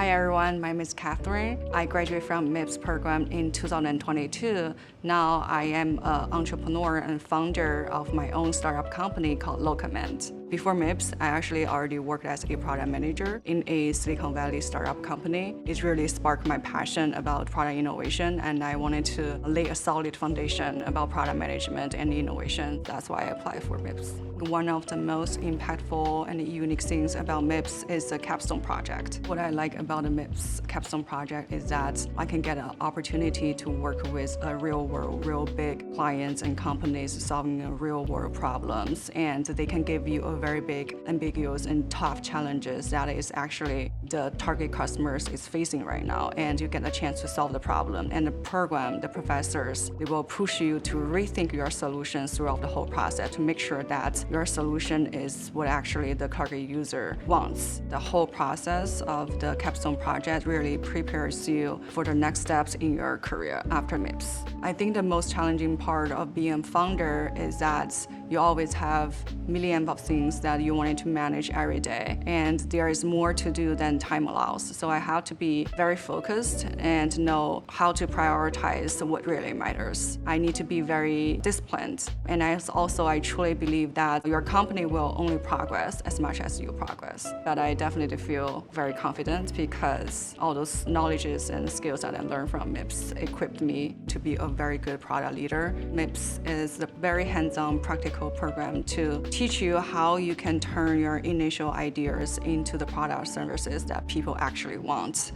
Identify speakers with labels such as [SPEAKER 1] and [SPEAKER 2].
[SPEAKER 1] Hi everyone, my name is Catherine. I graduated from MIIPS program in 2022. Now I am an entrepreneur and founder of my own startup company called Locament. Before MIIPS, I actually already worked as a product manager in a Silicon Valley startup company. It really sparked my passion about product innovation, and I wanted to lay a solid foundation about product management and innovation. That's why I applied for MIIPS. One of the most impactful and unique things about MIIPS is the Capstone project. What I like about the MIIPS Capstone project is that I can get an opportunity to work with a real big clients and companies solving real world problems, and they can give you a very big, ambiguous, and tough challenges that is actually the target customers is facing right now, and you get a chance to solve the problem. And the program, the professors, they will push you to rethink your solutions throughout the whole process to make sure that your solution is what actually the target user wants. The whole process of the Capstone project really prepares you for the next steps in your career after MIIPS. I think the most challenging part of being a founder is that you always have millions of things that you wanted to manage every day, and there is more to do than time allows. So I have to be very focused and know how to prioritize what really matters. I need to be very disciplined, and I truly believe that your company will only progress as much as you progress. But I definitely feel very confident because all those knowledges and skills that I learned from MIIPS equipped me to be a very good product leader. MIIPS is a very hands-on, practical program to teach you how you can turn your initial ideas into the product services that people actually want.